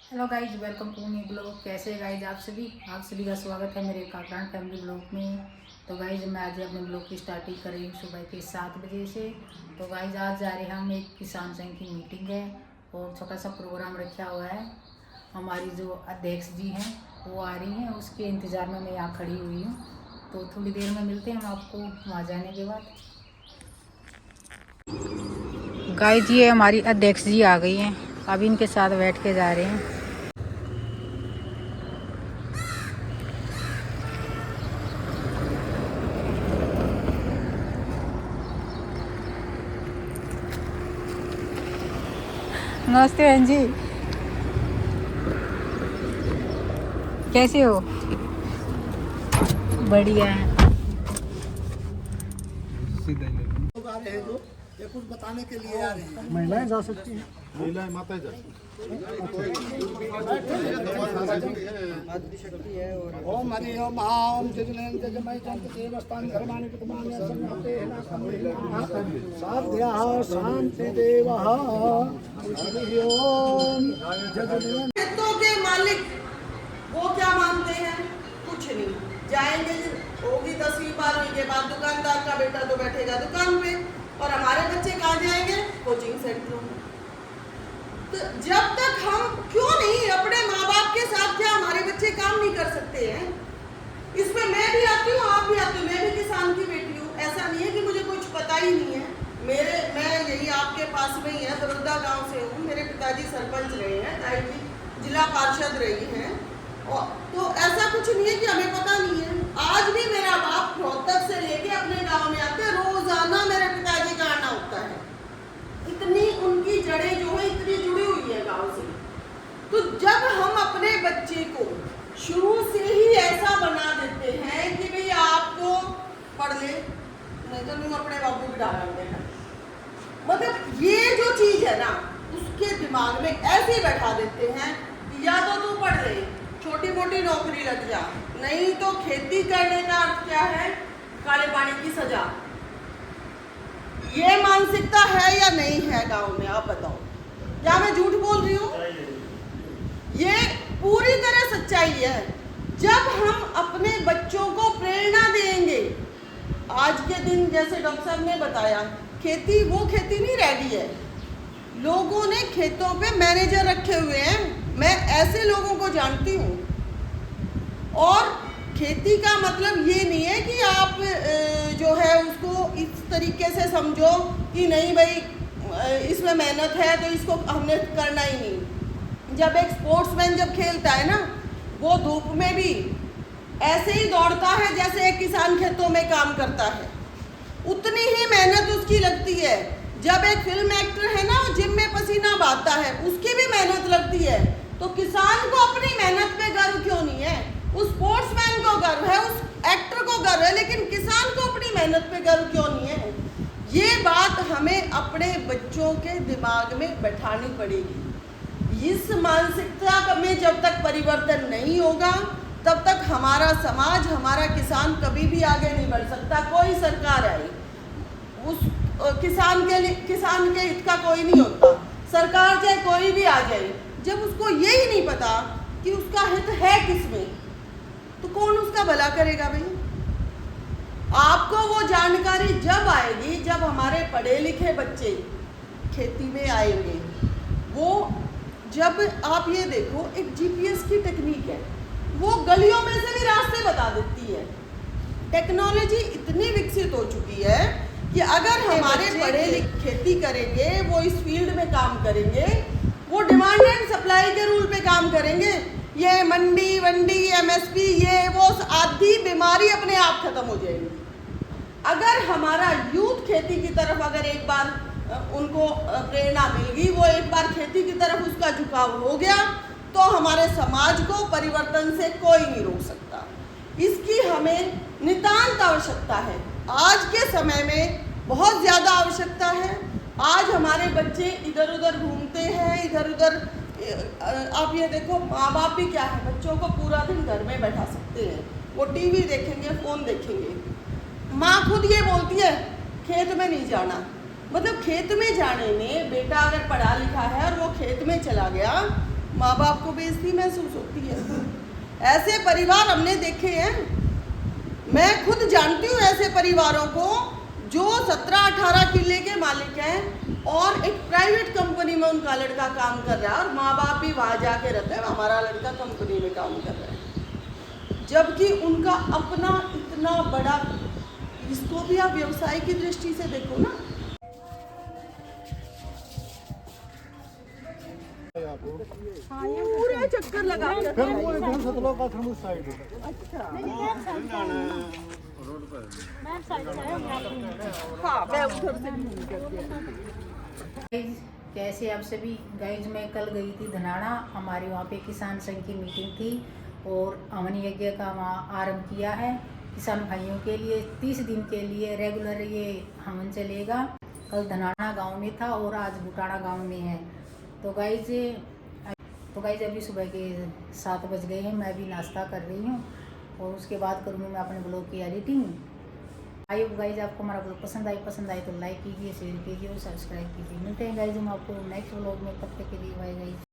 Hello guys, welcome to new blog. कैसे guys आप सभी का स्वागत है मेरे काकरान फैमिली ब्लॉग में। तो गाइज मैं आज अपने ब्लॉग की स्टार्टिंग करें सुबह के 7 बजे से। तो गाइज आज जा रहे हैं हम एक किसान संघ की मीटिंग है और छोटा सा प्रोग्राम रखा हुआ है। हमारी जो अध्यक्ष जी हैं वो आ रही हैं, उसके इंतज़ार में मैं यहाँ खड़ी हुई हूँ। तो थोड़ी देर में मिलते हैं हम आपको वहाँ जाने के बाद। गाइज ये हमारी अध्यक्ष जी आ गई हैं, अब इनके साथ बैठ के जा रहे हैं। नमस्ते बहन जी, कैसे हो? बढ़िया है। लोग आ रहे हैं जो ये कुछ बताने के लिए आ रहे हैं। महिलाएं जा सकती हैं, महिलाएं माताएं जा ओम हरि ओम आम जजनेन जजमय जंत देवस्थान धर्मानि कुतमानि संगते हेना साध्याः शांति देवः हरि ओम जजनेन। खेतों के मालिक वो क्या मानते हैं? कुछ नहीं। जाएंगे, होगी 10वीं 12वीं के बाद दुकानदार का बेटा तो बैठेगा दुकान पे, और हमारे बच्चे कहाँ जाएंगे? कोचिंग सेंटरों में। तो जब तक हम क्यों नहीं अपने माँ बाप के साथ, क्या हमारे बच्चे काम नहीं कर सकते हैं? इसमें मैं भी आती हूँ, आप भी आते हो। मैं भी किसान की बेटी हूँ। ऐसा नहीं है कि मुझे कुछ पता ही नहीं है। मैं यही आपके पास में ही है, बरोदा गांव से हूँ। मेरे पिताजी सरपंच रहे हैं, ताई जी जिला पार्षद रही हैं। और तो ऐसा कुछ नहीं है कि हमें पता नहीं है। आज भी मेरा बाप रोहतक से लेके अपने गांव में आते, रोजाना मेरे पिताजी का आना होता है। इतनी उनकी जड़ें जो है इतनी जुड़ी हुई है गांव से। तो जब हम अपने बच्चे को शुरू से ही ऐसा बना देते हैं कि भाई आपको पढ़ ले, नहीं तो तुम अपने बाबू की डाल देना, मतलब ये जो चीज है ना, उसके दिमाग में ऐसे ही बैठा देते हैं कि या तो तू पढ़ ले, छोटी मोटी नौकरी लग जा, नहीं तो खेती करने का अर्थ क्या है? काले पानी की सजा। ये मानसिकता है या नहीं है गांव में? आप बताओ, क्या मैं झूठ बोल रही हूँ? ये पूरी तरह सच्चाई है। जब हम अपने बच्चों को प्रेरणा देंगे, आज के दिन जैसे डॉक्टर साहब ने बताया, खेती वो खेती नहीं रह गई है। लोगों ने खेतों पे मैनेजर रखे हुए हैं। मैं ऐसे लोगों को जानती हूँ। और खेती का मतलब ये नहीं है कि आप जो है उसको इस तरीके से समझो कि नहीं भाई इसमें मेहनत है तो इसको हमने करना ही नहीं। जब एक स्पोर्ट्समैन जब खेलता है ना, वो धूप में भी ऐसे ही दौड़ता है जैसे एक किसान खेतों में काम करता है। उतनी ही मेहनत उसकी लगती है। जब एक फिल्म एक्टर है ना, जिम में पसीना बहाता है, उसकी भी मेहनत लगती है। तो किसान को अपनी मेहनत पे गर्व क्यों नहीं है? उस स्पोर्ट्समैन को गर्व है, उस एक्टर को गर्व है, लेकिन किसान को अपनी मेहनत पे गर्व क्यों नहीं है? ये बात हमें अपने बच्चों के दिमाग में बैठानी पड़ेगी। इस मानसिकता में जब तक परिवर्तन नहीं होगा, तब तक हमारा समाज, हमारा किसान कभी भी आगे नहीं बढ़ सकता। कोई सरकार आए, उस किसान के हित का कोई नहीं होता। सरकार चाहे कोई भी आ जाए, जब उसको यही नहीं पता कि उसका हित है किसमें, तो कौन उसका भला करेगा भाई? आपको वो जानकारी जब आएगी जब हमारे पढ़े लिखे बच्चे खेती में आएंगे। वो जब आप ये देखो, एक जीपीएस की टेक्निक है, वो गलियों में से भी रास्ते बता देती है। टेक्नोलॉजी इतनी विकसित हो चुकी है कि अगर हमारे पढ़े लिखे खेती करेंगे, वो इस फील्ड में काम करेंगे, वो डिमांड एंड सप्लाई के रूल पे काम करेंगे। ये मंडी वंडी एमएसपी ये वो आधी बीमारी अपने आप खत्म हो जाएगी। अगर हमारा यूथ खेती की तरफ अगर एक बार उनको प्रेरणा मिल गई, वो एक बार खेती की तरफ उसका झुकाव हो गया, तो हमारे समाज को परिवर्तन से कोई नहीं रोक सकता। इसकी हमें नितांत आवश्यकता है। आज के समय में बहुत ज़्यादा आवश्यकता है। आज हमारे बच्चे इधर उधर घूमते हैं, इधर उधर। आप ये देखो, माँ बाप भी क्या है, बच्चों को पूरा दिन घर में बैठा सकते हैं। वो टीवी देखेंगे, फ़ोन देखेंगे। माँ खुद ये बोलती है खेत में नहीं जाना। मतलब खेत में जाने में, बेटा अगर पढ़ा लिखा है और वो खेत में चला गया, माँ बाप को बेइज्जती महसूस होती है। ऐसे परिवार हमने देखे हैं, मैं खुद जानती हूँ ऐसे परिवारों को जो 17-18 किले के मालिक हैं और एक प्राइवेट कंपनी में उनका लड़का काम कर रहा है और माँ बाप भी वहाँ जाके रहते हैं, हमारा लड़का कंपनी में काम कर रहा है, जबकि उनका अपना इतना बड़ा, इसको भी आप व्यवसाय की दृष्टि से देखो ना। पूरे चक्कर लगा के फिर वो एकदम सतलों का थम उस साइड है। हाँ, मैं उधर से गाइज कैसे आप सभी। गाइज मैं कल गई थी धनाड़ा, हमारे वहाँ पे किसान संघ की मीटिंग थी और हवन यज्ञ का वहाँ आरंभ किया है किसान भाइयों के लिए। 30 दिन के लिए रेगुलर ये हवन चलेगा। कल धनाड़ा गांव में था और आज बुटाड़ा गांव में है। तो गाइज अभी सुबह के 7 बज गए हैं, मैं भी नाश्ता कर रही हूँ और उसके बाद करूँगी मैं अपने ब्लॉग की एडिटिंग। आई होप गाइज आपको हमारा ब्लॉग पसंद आए तो लाइक कीजिए, शेयर कीजिए और सब्सक्राइब कीजिए। मिलते हैं गाइज हम आपको नेक्स्ट ब्लॉग में, तब तक के लिए बाय गाइज।